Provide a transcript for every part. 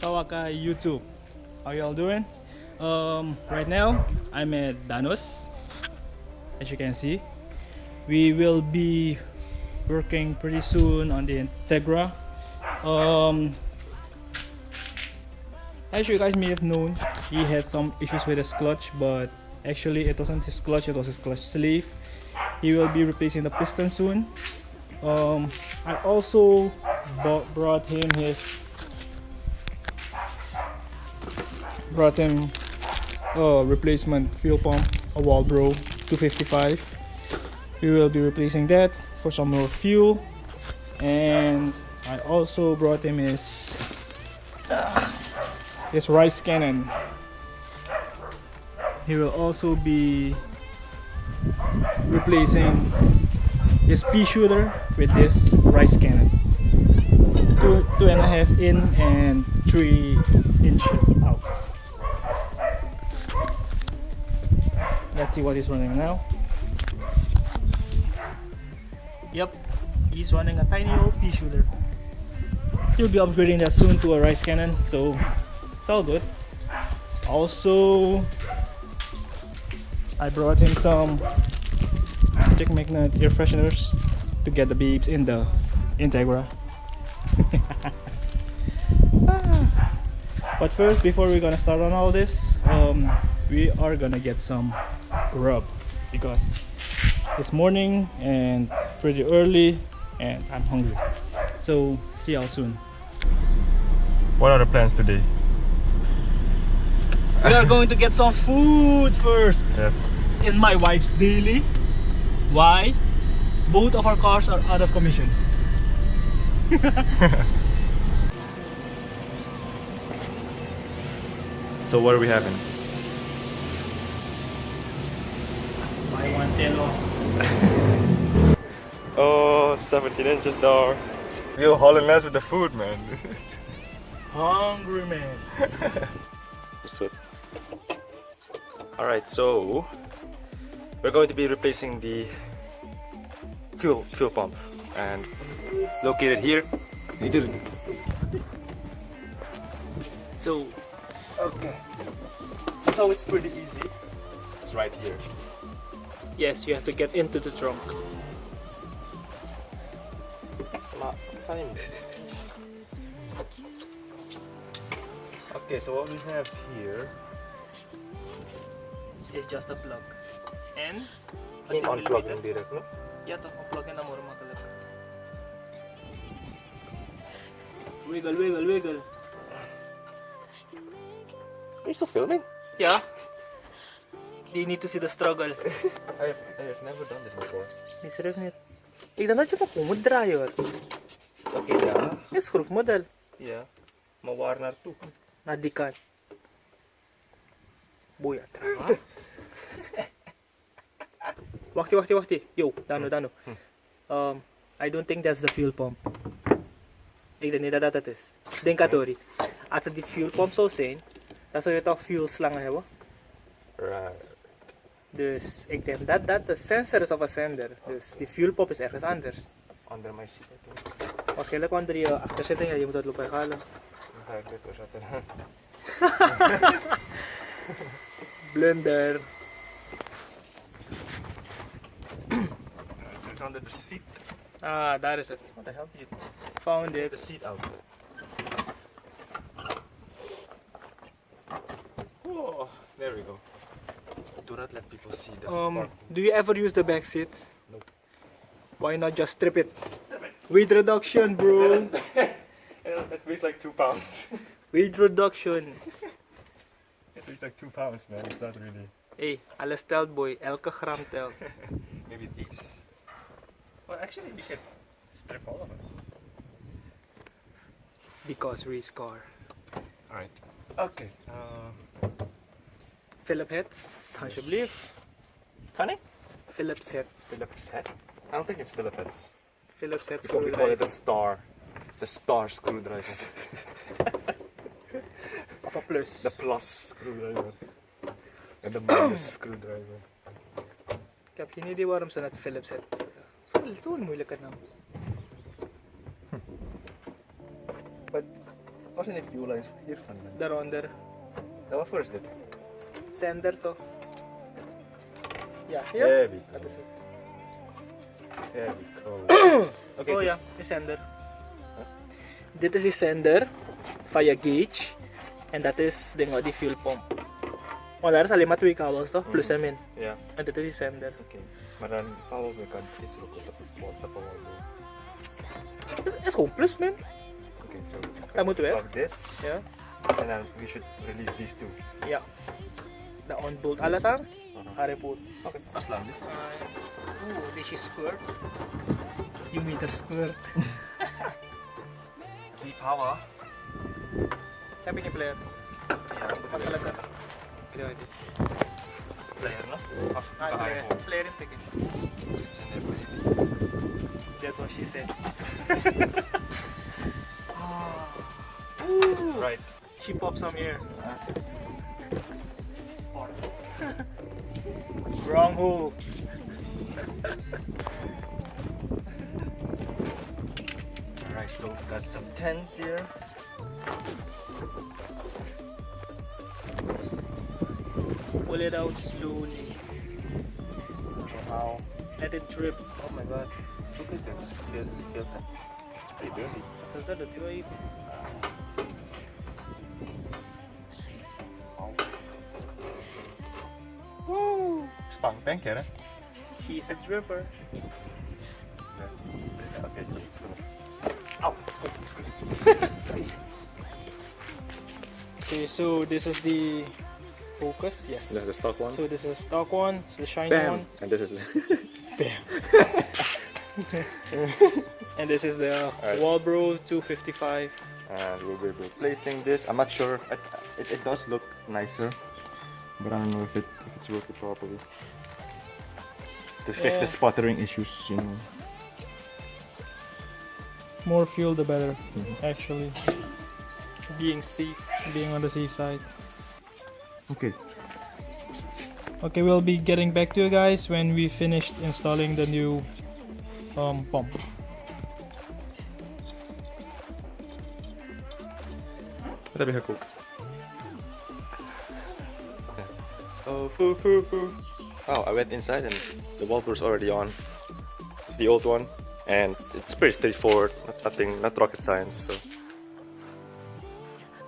Sawaka YouTube. How y'all doing? Right now I'm at Danos. As you can see, we will be working pretty soon on the Integra. As you guys may have known, he had some issues with his clutch, but actually it wasn't his clutch, it was his clutch sleeve. He will be replacing the piston soon. I also brought him a replacement fuel pump, a Walbro 255. We will be replacing that for some more fuel, and I also brought him his rice cannon. He will also be replacing his pea shooter with this rice cannon. 2.5 in and 3 inches out. Let's see what he's running now. Yep, he's running a tiny old pea shooter. He'll be upgrading that soon to a rice cannon, so it's all good. Also, I brought him some Chick Magnet air fresheners to get the beeps in the Integra. But first, before we're gonna start on all this, we are gonna get some grub because it's morning and pretty early and I'm hungry. So see y'all soon. What are the plans today? We are going to get some food first. Yes. In my wife's daily. Why? Both of our cars are out of commission. So what are we having? Buy one telo. Oh, 17 inches door. You're hauling ass with the food, man. Hungry man. Alright, so we're going to be replacing the fuel pump and located here. So Okay. So it's pretty easy. It's right here. yes, you have to get into the trunk. Okay, so what we have here. It's just a plug. And Unplug yung direct, no? yeah, to unplug na mo makalag. Wiggle, wiggle, wiggle. Are you still filming? Yeah. They need to see the struggle. I have never done this before. Misref net. Tignan natin pa kung dryer. Okay, yeah. Yung screw model. Yeah. Mawarnar too. Nadikan. Buya. Wakti. Yo, Dano. I don't think that's the fuel pump. Tignan nila datatis. Denkatori. At the fuel pump so saying. Dat zou je toch fuel slangen hebben. Right. Dus ik denk dat de sensor is of een zender. Dus die fuel pump is ergens anders. Under my seat, I think. Waarschijnlijk wanneer je achter zit en je moet dat lopen halen. Ga ik dit weer zetten. Blunder. It's under the seat. Ah, daar is het. What the hell? You Found get it. the seat out. Oh, there we go. Do not let people see the spark. Do you ever use the back seat? Nope. Why not just strip it? Weight reduction, bro. It weighs like 2 pounds. Weight reduction. It weighs like 2 pounds, man. It's not really. Hey, alles telt boy. Elke gram telt. Maybe these. Well, actually, we can strip all of it. Because race car. Alright. Okay. Philip heads, alsjeblieft. Funny? Philip's head. Phillips head? I don't think it's Phillips heads. Philip's head We call it screwdriver. the star. The star screwdriver. Of a plus. The plus screwdriver. And the minus screwdriver. Ik heb geen idee waarom ze net Philip's head. Zo'n moeilijke naam. But Waar zijn die fuel lines hiervan? Man? Daaronder. Ja, wat voor is dit? Sender toch? Ja, zie je? There we go. Dat is het. There we go. Oké, Oh dus- ja, de sender. Dit is de sender via gauge. En dat is die fuel pump. Want daar is alleen maar 2 kabels toch? Plus en min. Ja, En dit is de sender. oké. Maar dan follow the kant is er ook op een Walbro. Het is gewoon plus min. Oké, so Dat moeten we, hè? plug this. Ja. And then we should release these two. Ja. De onbolt alles aan. Arya put. Oké, as lang dus. Oeh, this is squirt. You meter squirt. Keep power. Siapa ini player? Ja, Masalah kan? Video ini. player no? Of Player. Player in ticket. That's what she said. Ooh. Right. She popped some here. Wrong hook. Alright, so we've got some tens here. Pull it out slowly. Wow. Let it drip. Oh my god. Look at this. Feel that. Pretty dirty. Is that the drip? Woo! Spang tank hè? She's a dripper. Oké, so. Ow! Okay, so this is the focus. Yes. Yeah, the stock one. So this is stock one, the shiny Bam! one. And this is Bam. And this is the Alright. Walbro 255. and we'll be replacing this. I'm not sure. It does look nicer, but I don't know if it's working properly. To fix Yeah. the sputtering issues, you know. More fuel the better, Mhm. actually. Being safe, being on the safe side. Okay. Okay, we'll be getting back to you guys when we finished installing the new pump. Wat heb je gekookt? Oh, foo, foo, foo. Oh, I went inside and the Walbro's already on. It's the old one, and it's pretty straightforward. Not rocket science. So.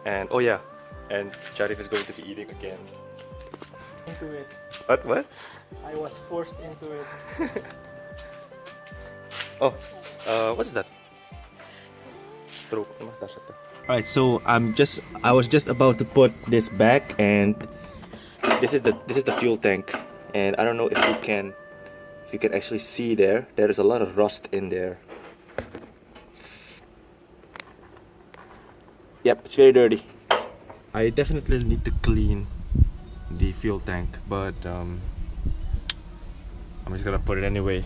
And oh yeah, and Sharif is going to be eating again. Into it. What? I was forced into it. Oh, what's that? Alright, so I was just about to put this back, and this is the fuel tank, and I don't know if you can actually see there is a lot of rust in there. Yep, it's very dirty. I definitely need to clean the fuel tank, but I'm just gonna put it anyway.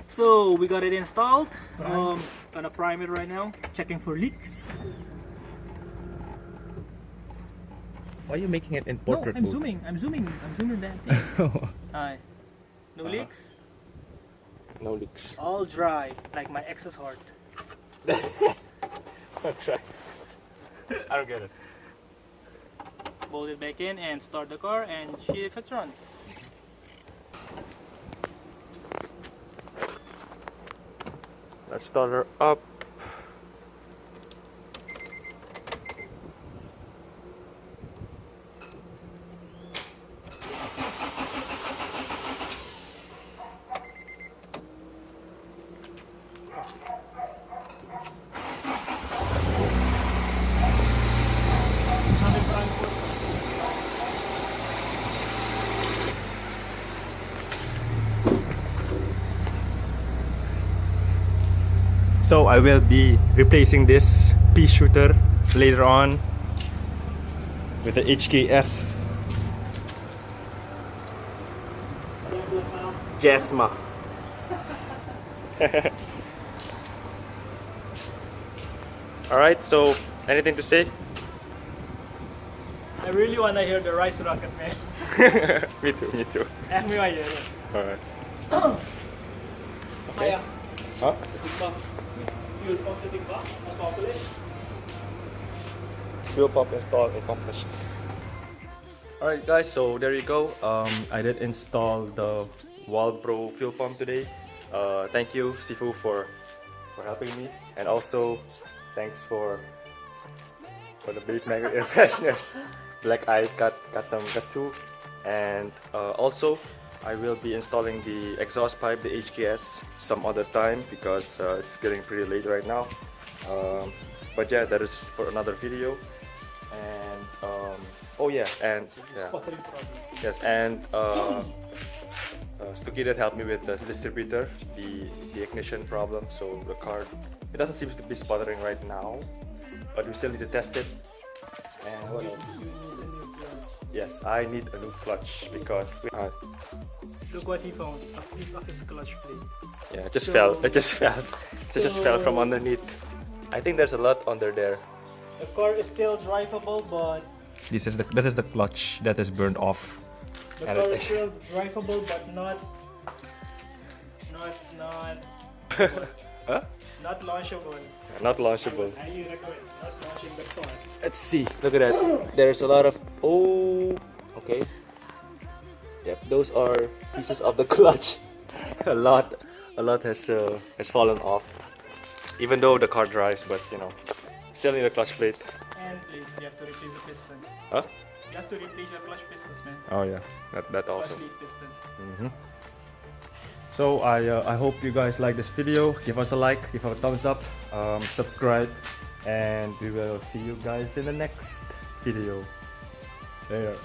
So we got it installed. Gonna prime it right now. Checking for leaks. Why are you making it in No, portrait I'm mode? zooming. I'm zooming that thing. Aye. No leaks. No leaks. All dry, like my ex's heart. That's right. I don't get it. Bolt it back in and start the car and see if it runs. Let's start her up. So I will be replacing this pea shooter later on with the HKS Jasma. Alright, so anything to say? I really wanna hear the rice rocket, man. Me too. Ask me why you hear it. Alright. Maya, Huh? good luck. fuel pump fitting accomplished. Fuel pump install accomplished. Alright guys, so there you go. I did install the Walbro fuel pump today. Thank you Sifu for helping me, and also thanks for the Big Maker air fresheners. Black Eyes got two, and also I will be installing the exhaust pipe, the HKS, some other time because it's getting pretty late right now. But yeah, that is for another video. And oh yeah, and yeah. Sputtering problem. Yes, and Stuki did help me with the distributor, the ignition problem. So the car, it doesn't seem to be sputtering right now, but we still need to test it. And what else? Yes, I need a new clutch because Look what he found, a piece of his clutch plate. yeah, it just fell. It just fell. It just fell from underneath. I think there's a lot under there. The car is still drivable, but This is the clutch that is burned off. the car is still drivable, but not Huh? not launchable. Not launchable. I highly recommend not launching the car. Let's see. Look at that. There's a lot of okay. Yep, those are pieces of the clutch. a lot has fallen off. Even though the car drives, but you know, still need a clutch plate. And plate, you have to replace the piston. Huh? You have to replace your clutch pistons, man. Oh yeah, that also. Clutch lead pistons. So I hope you guys like this video. Give us a like, give us a thumbs up, subscribe, and we will see you guys in the next video. Later.